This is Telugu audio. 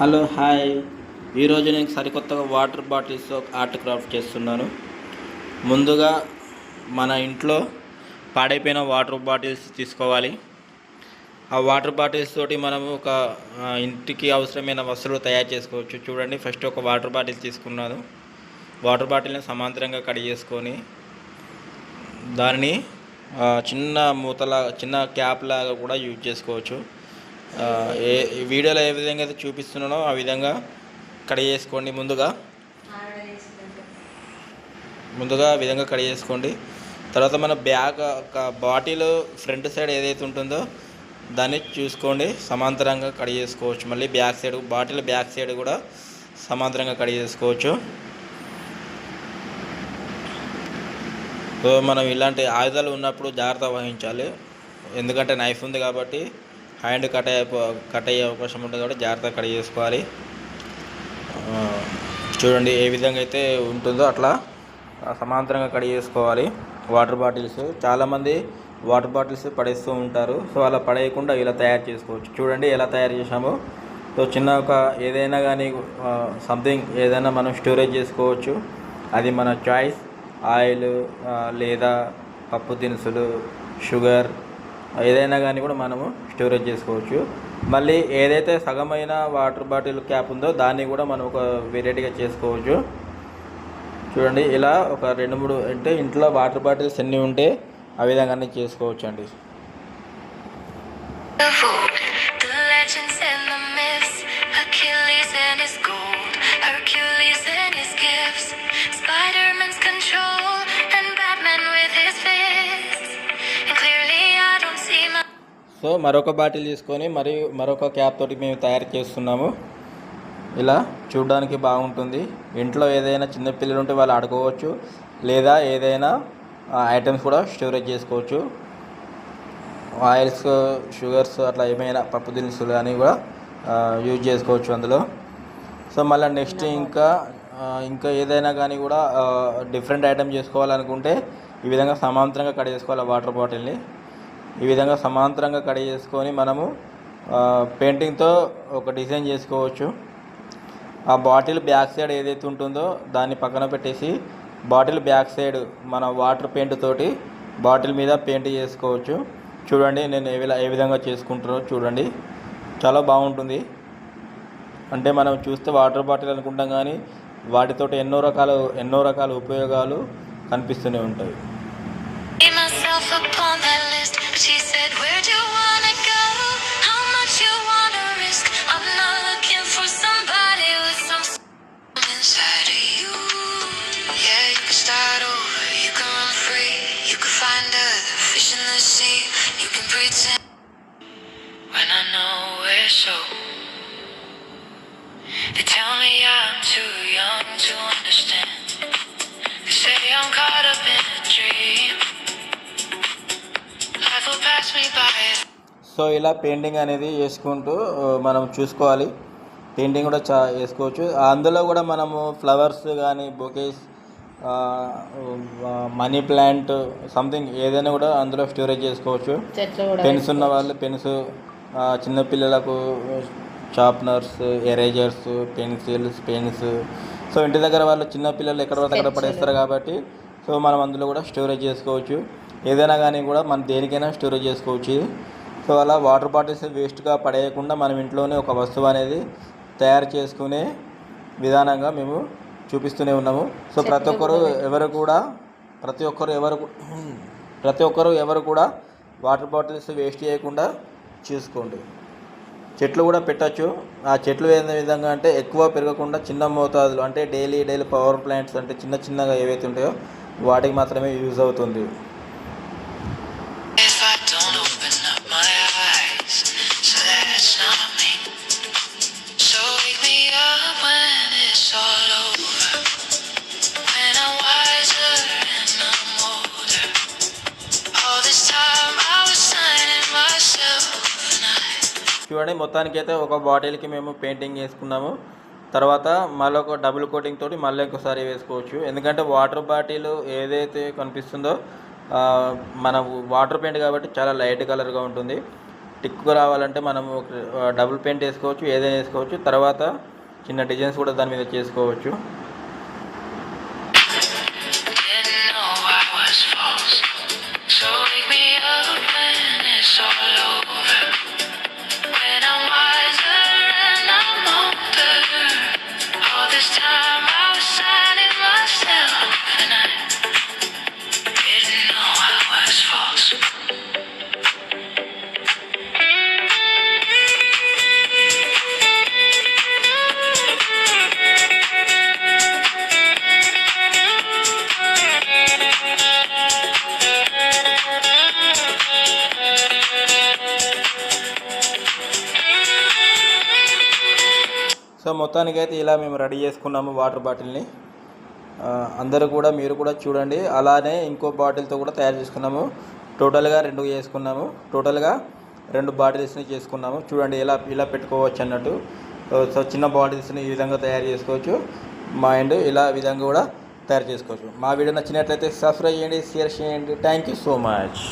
Hello hi. ఈరోజు నేను సరికొత్తగా వాటర్ బాటిల్స్ ఆర్ట్ క్రాఫ్ట్ చేస్తున్నాను. ముందుగా మన ఇంట్లో పాడైపోయిన వాటర్ బాటిల్స్ తీసుకోవాలి. ఆ వాటర్ బాటిల్స్ తోటి మనము ఒక ఇంటికి అవసరమైన వస్తువులు తయారు చేసుకోవచ్చు. చూడండి, ఫస్ట్ ఒక వాటర్ బాటిల్ తీసుకున్నాను. వాటర్ బాటిల్ని సమాంతరంగా కట్ చేసుకొని దానిని చిన్న మూతలాగా, చిన్న క్యాప్ లాగా కూడా యూజ్ చేసుకోవచ్చు. ఈ వీడియోలో ఏ విధంగా అయితే చూపిస్తున్నానో ఆ విధంగా కట్ చేసుకోండి. ముందుగా ఆ విధంగా కట్ చేసుకోండి. తర్వాత మన బ్యాగ్ బాటిల్ ఫ్రంట్ సైడ్ ఏదైతే ఉంటుందో దాన్ని చూసుకోండి, సమాంతరంగా కట్ చేసుకోవచ్చు. మళ్ళీ back side, bottle back side కూడా సమాంతరంగా కట్ చేసుకోవచ్చు. సో మనం ఇలాంటి ఆయుధాలు ఉన్నప్పుడు జాగ్రత్త వహించాలి. ఎందుకంటే నైఫ్ ఉంది కాబట్టి హ్యాండ్ కట్ అయ్యే అవకాశం ఉంటుంది కాబట్టి జాగ్రత్తగా కట్ చేసుకోవాలి. చూడండి, ఏ విధంగా అయితే ఉంటుందో అట్లా సమాంతరంగా కట్ చేసుకోవాలి. వాటర్ బాటిల్స్ చాలామంది వాటర్ బాటిల్స్ పడేస్తూ ఉంటారు. సో అలా పడేయకుండా ఇలా తయారు చేసుకోవచ్చు. చూడండి ఎలా తయారు చేసామో. సో చిన్న ఒక ఏదైనా కానీ సంథింగ్ ఏదైనా మనం స్టోరేజ్ చేసుకోవచ్చు. అది మన చాయిస్. ఆయిల్ లేదా పప్పు దినుసులు, షుగర్, ఏదైనా కానీ కూడా మనము స్టోరేజ్ చేసుకోవచ్చు. మళ్ళీ ఏదైతే సగమైన వాటర్ బాటిల్ క్యాప్ ఉందో దాన్ని కూడా మనం ఒక వెరైటీగా చేసుకోవచ్చు. చూడండి, ఇలా ఒక 2-3 అంటే ఇంట్లో వాటర్ బాటిల్స్ ఎన్ని ఉంటే ఆ విధంగా అన్నీ చేసుకోవచ్చు అండి. సో మరొక బాటిల్ తీసుకొని మరొక క్యాప్ తోటి మేము తయారు చేస్తున్నాము. ఇలా చూడడానికి బాగుంటుంది. ఇంట్లో ఏదైనా చిన్న పిల్లలు ఉంటే వాళ్ళు ఆడుకోవచ్చు, లేదా ఏదైనా ఐటమ్స్ కూడా స్టోరేజ్ చేసుకోవచ్చు. ఆయిల్స్, షుగర్స్, అట్లా ఏమైనా పప్పు దినుసులు అని కూడా యూజ్ చేసుకోవచ్చు అందులో. సో మళ్ళీ నెక్స్ట్ ఇంకా ఏదైనా కానీ కూడా డిఫరెంట్ ఐటమ్ చేసుకోవాలనుకుంటే ఈ విధంగా సమాంతరంగా కట్ చేసుకోవాలి. వాటర్ బాటిల్ని ఈ విధంగా సమాంతరంగా కట్ చేసుకొని మనము పెయింటింగ్తో ఒక డిజైన్ చేసుకోవచ్చు. ఆ బాటిల్ బ్యాక్ సైడ్ ఏదైతే ఉంటుందో దాన్ని పక్కన పెట్టేసి బాటిల్ బ్యాక్ సైడ్ మన వాటర్ పెయింట్ తోటి బాటిల్ మీద పెయింట్ చేసుకోవచ్చు. చూడండి నేను ఏ విధంగా చేసుకుంటారో చూడండి, చాలా బాగుంటుంది. అంటే మనం చూస్తే వాటర్ బాటిల్ అనుకుంటాం కానీ వాటితోటి ఎన్నో రకాల ఉపయోగాలు కనిపిస్తూనే ఉంటాయి. She said, where'd you wanna go? How much you wanna risk? I'm not looking for somebody with some inside of you. Yeah, you can start over, you can run free, you can find other fish in the sea, you can pretend when I know we're so. They tell me I'm too young to understand. They say I'm caught up in a dream. So ఇలా పెయింటింగ్ అనేది వేసుకుంటూ మనం చూసుకోవాలి. పెయింటింగ్ కూడా వేసుకోవచ్చు. అందులో కూడా మనము ఫ్లవర్స్ కానీ, బొకేస్, మనీ ప్లాంట్, సంథింగ్ ఏదైనా కూడా అందులో స్టోరేజ్ చేసుకోవచ్చు. పెన్స్ ఉన్న వాళ్ళు పెన్స్, చిన్నపిల్లలకు sharpeners, erasers, pencils, pens. So ఇంటి దగ్గర వాళ్ళు చిన్నపిల్లలు ఎక్కడ పడితే అక్కడ పడేస్తారు కాబట్టి సో మనం అందులో కూడా స్టోరేజ్ చేసుకోవచ్చు. ఏదైనా కానీ కూడా మనం దేనికైనా స్టోరేజ్ చేసుకోవచ్చు. సో అలా వాటర్ బాటిల్స్ వేస్ట్గా పడేయకుండా మనం ఇంట్లోనే ఒక వస్తువు అనేది తయారు చేసుకునే విధానంగా మేము చూపిస్తూనే ఉన్నాము. సో ప్రతి ఒక్కరు ఎవరు కూడా వాటర్ బాటిల్స్ వేస్ట్ చేయకుండా చూసుకోండి. చెట్లు కూడా పెట్టచ్చు. ఆ చెట్లు ఏ విధంగా అంటే ఎక్కువ పెరగకుండా చిన్న మోతాదులు, అంటే డైలీ పవర్ ప్లాంట్స్ అంటే చిన్నగా ఏవైతే ఉంటాయో వాటికి మాత్రమే యూజ్ అవుతుంది. చూడండి, మొత్తానికి అయితే ఒక బాటిల్కి మేము పెయింటింగ్ వేసుకున్నాము. తర్వాత మళ్ళీ ఒక డబుల్ కోటింగ్ తోటి మళ్ళీ ఇంకోసారి వేసుకోవచ్చు. ఎందుకంటే వాటర్ బాటిల్ ఏదైతే కనిపిస్తుందో మన వాటర్ పెయింట్ కాబట్టి చాలా లైట్ కలర్గా ఉంటుంది. టిక్కు రావాలంటే మనము డబుల్ పెయింట్ వేసుకోవచ్చు, ఏదైనా వేసుకోవచ్చు. తర్వాత చిన్న డిజైన్స్ కూడా దాని మీద చేసుకోవచ్చు. సో మొత్తానికైతే ఇలా మేము రెడీ చేసుకున్నాము వాటర్ బాటిల్ని. అందరూ కూడా మీరు కూడా చూడండి. అలానే ఇంకో బాటిల్తో కూడా తయారు చేసుకున్నాము. టోటల్గా 2 చేసుకున్నాము. టోటల్గా 2 బాటిల్స్ని చేసుకున్నాము. చూడండి ఇలా పెట్టుకోవచ్చు అన్నట్టు. సో చిన్న బాటిల్స్ని ఈ విధంగా తయారు చేసుకోవచ్చు. ఇలా విధంగా కూడా తయారు చేసుకోవచ్చు. మా వీడియో నచ్చినట్లయితే సబ్స్క్రైబ్ చేయండి, షేర్ చేయండి. Thank you so much.